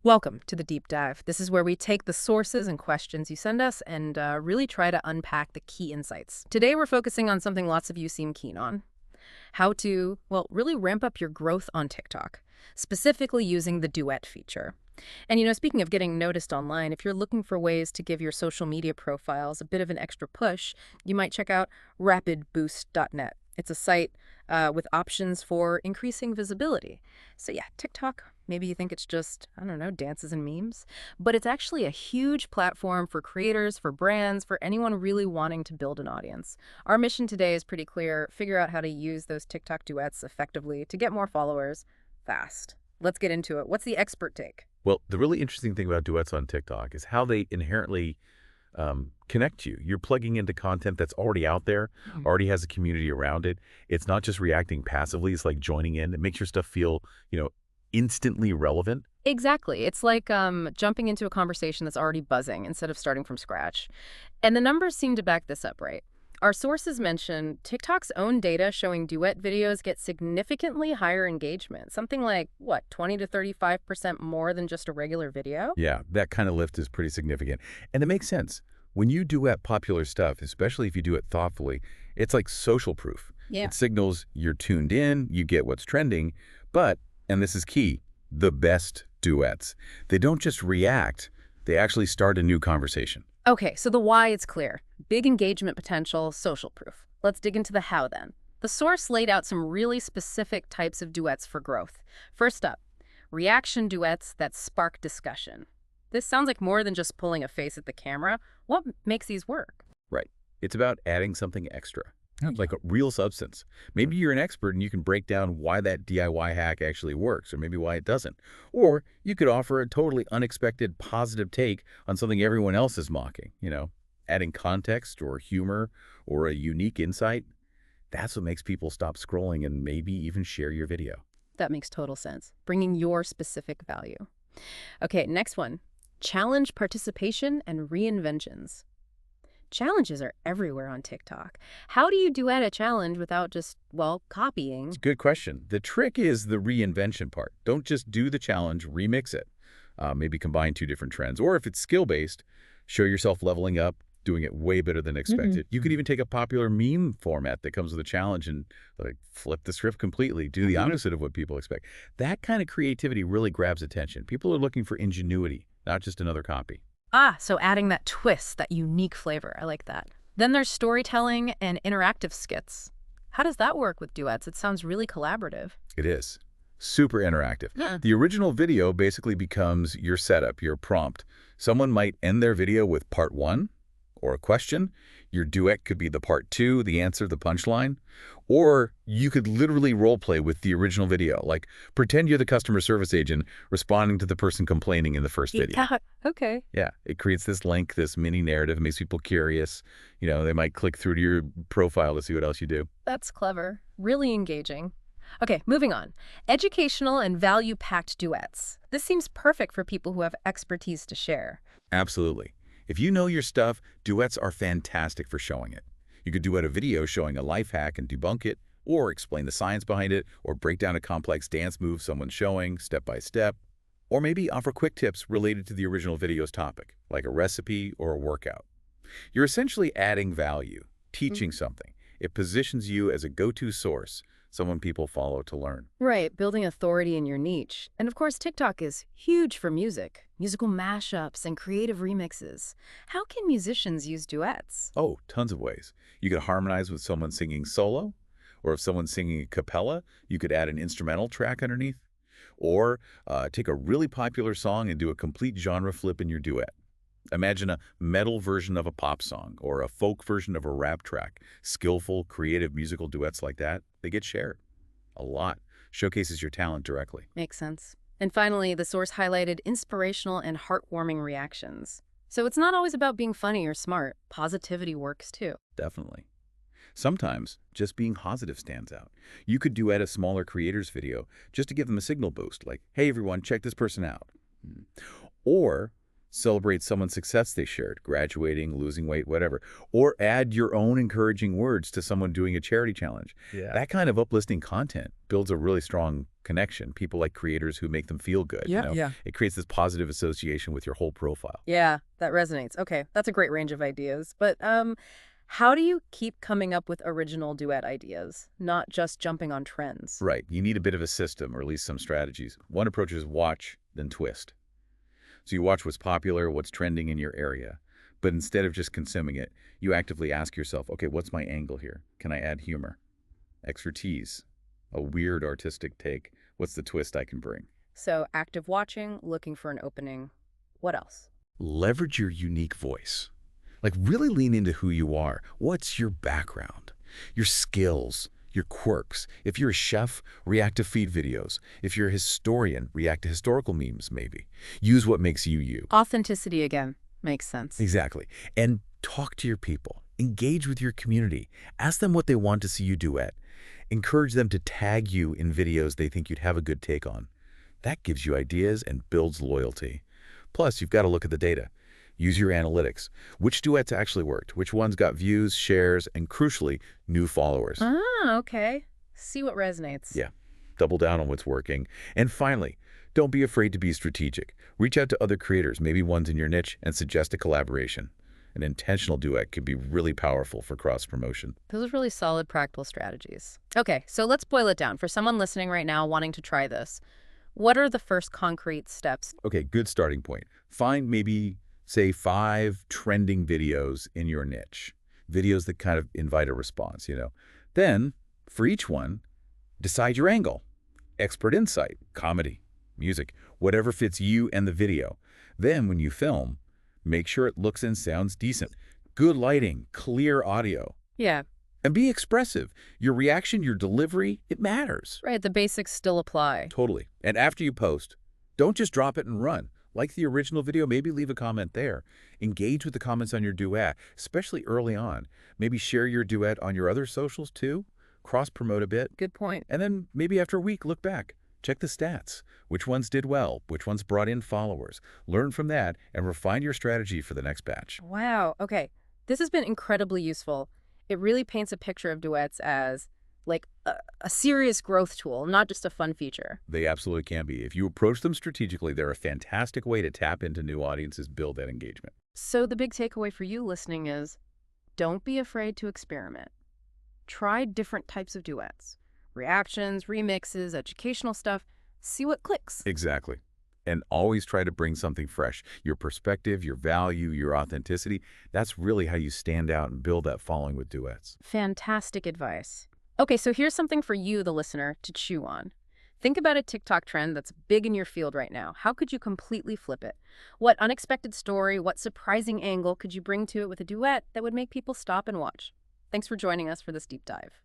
Welcome to the deep dive. This is where we take the sources and questions you send us and really try to unpack the key insights. Today, we're focusing on something lots of you seem keen on: how to, well, really ramp up your growth on TikTok, specifically using the Duet feature. And speaking of getting noticed online, if you're looking for ways to give your social media profiles a bit of an extra push, you might check out rapidboost.net. It's a site with options for increasing visibility. So yeah, TikTok, maybe you think it's just, I don't know, dances and memes, but it's actually a huge platform for creators, for brands, for anyone really wanting to build an audience. Our mission today is pretty clear: figure out how to use those TikTok duets effectively to get more followers fast. Let's get into it. What's the expert take? Well, the really interesting thing about duets on TikTok is how they inherently connect you. You're plugging into content that's already out there, already has a community around it. It's not just reacting passively. It's like joining in. It makes your stuff feel, instantly relevant. Exactly. It's like jumping into a conversation that's already buzzing instead of starting from scratch. And the numbers seem to back this up, right? Our sources mention TikTok's own data showing duet videos get significantly higher engagement, something like, what, 20 to 35% more than just a regular video? Yeah, that kind of lift is pretty significant. And it makes sense. When you duet popular stuff, especially if you do it thoughtfully, it's like social proof. Yeah. It signals you're tuned in, you get what's trending, but, and this is key, the best duets. They don't just react, they actually start a new conversation. Okay, so the why is clear. Big engagement potential, social proof. Let's dig into the how then. The source laid out some really specific types of duets for growth. First up, reaction duets that spark discussion. This sounds like more than just pulling a face at the camera. What makes these work? Right. It's about adding something extra, Oh, like a real substance. Maybe you're an expert and you can break down why that DIY hack actually works, or maybe why it doesn't. Or you could offer a totally unexpected positive take on something everyone else is mocking, adding context or humor or a unique insight. That's what makes people stop scrolling and maybe even share your video. that makes total sense. Bringing your specific value. Okay, next one. Challenge participation and reinventions. Challenges are everywhere on TikTok. How do you duet a challenge without just, well, It's copying? a good question. The trick is the reinvention part. Don't just do the challenge, remix it. Maybe combine two different trends. Or if it's skill-based, show yourself leveling up, doing it way better than expected. You could even take a popular meme format that comes with a challenge and like flip the script completely, do the opposite of what people expect. That kind of creativity really grabs attention. People are looking for ingenuity, not just another copy. Ah, so adding that twist, that unique flavor. I like that. Then there's storytelling and interactive skits. How does that work with duets? It sounds really collaborative. It is super interactive. Yeah. The original video basically becomes your setup, your prompt. Someone might end their video with part one or a question. Your duet could be the part two, the answer, the punchline. Or you could literally role play with the original video, like pretend you're the customer service agent responding to the person complaining in the first video. Yeah, okay. Yeah, it creates this link, this mini narrative, makes people curious. They might click through to your profile to see what else you do. That's clever. Really engaging. Okay, moving on. Educational and value-packed duets. This seems perfect for people who have expertise to share. Absolutely. If you know your stuff, duets are fantastic for showing it. You could duet a video showing a life hack and debunk it, or explain the science behind it, or break down a complex dance move someone's showing step by step, or maybe offer quick tips related to the original video's topic, like a recipe or a workout. You're essentially adding value, teaching something. It positions you as a go-to source, someone people follow to learn. Right, building authority in your niche. And of course, TikTok is huge for music, musical mashups, and creative remixes. How can musicians use duets? Oh, tons of ways. You could harmonize with someone singing solo, or if someone's singing a cappella, you could add an instrumental track underneath. Or take a really popular song and do a complete genre flip in your duet. Imagine a metal version of a pop song or a folk version of a rap track. Skillful, creative musical duets like that, they get shared a lot. Showcases your talent directly. Makes sense. And finally, the source highlighted inspirational and heartwarming reactions. So it's not always about being funny or smart. Positivity works too. Definitely. Sometimes just being positive stands out. You could duet a smaller creator's video just to give them a signal boost, like, hey everyone, check this person out. Or Celebrate someone's success they shared, graduating, losing weight, whatever. Or add your own encouraging words to someone doing a charity challenge. Yeah. That kind of uplifting content builds a really strong connection. People like creators who make them feel good. Yeah. It creates this positive association with your whole profile. Yeah, that resonates. Okay, that's a great range of ideas. But how do you keep coming up with original duet ideas, not just jumping on trends? Right. You need a bit of a system, or at least some strategies. One approach is watch, then twist. So you watch what's popular, what's trending in your area. But instead of just consuming it, you actively ask yourself, okay, what's my angle here? Can I add humor, expertise, a weird artistic take? What's the twist I can bring? So active watching, looking for an opening. What else? Leverage your unique voice. Like really lean into who you are. What's your background? Your skills, your quirks. If you're a chef, react to feed videos. If you're a historian, react to historical memes, maybe. Use what makes you you. Authenticity again. Makes sense. Exactly. And talk to your people. Engage with your community. Ask them what they want to see you duet. Encourage them to tag you in videos they think you'd have a good take on. That gives you ideas and builds loyalty. Plus, you've got to look at the data. Use your analytics. Which duets actually worked? Which ones got views, shares, and crucially, new followers? Ah, okay. See what resonates. Yeah. Double down on what's working. And finally, don't be afraid to be strategic. Reach out to other creators, maybe ones in your niche, and suggest a collaboration. An intentional duet could be really powerful for cross-promotion. Those are really solid practical strategies. Okay, so let's boil it down. For someone listening right now wanting to try this, what are the first concrete steps? Okay, good starting point. Find maybe, say, 5 trending videos in your niche. Videos that kind of invite a response. Then, for each one, decide your angle. Expert insight, comedy, music, whatever fits you and the video. Then, when you film, make sure it looks and sounds decent. Good lighting, clear audio. Yeah, And be expressive. Your reaction, your delivery, it matters. right. The basics still apply. Totally. And after you post, don't just drop it and run. Like the original video, maybe leave a comment there. Engage with the comments on your duet, especially early on. Maybe share your duet on your other socials too. Cross-promote a bit. Good point. And then maybe after a week, look back. Check the stats. Which ones did well? Which ones brought in followers? Learn from that and refine your strategy for the next batch. Wow. Okay. This has been incredibly useful. It really paints a picture of duets as like a serious growth tool, not just a fun feature. They absolutely can be. If you approach them strategically, they're a fantastic way to tap into new audiences, build that engagement. So the big takeaway for you listening is don't be afraid to experiment. Try different types of duets, reactions, remixes, educational stuff. See what clicks. Exactly. And always try to bring something fresh. Your perspective, your value, your authenticity, that's really how you stand out and build that following with duets. Fantastic advice. Okay, so here's something for you, the listener, to chew on. Think about a TikTok trend that's big in your field right now. How could you completely flip it? What unexpected story, what surprising angle could you bring to it with a duet that would make people stop and watch? Thanks for joining us for this deep dive.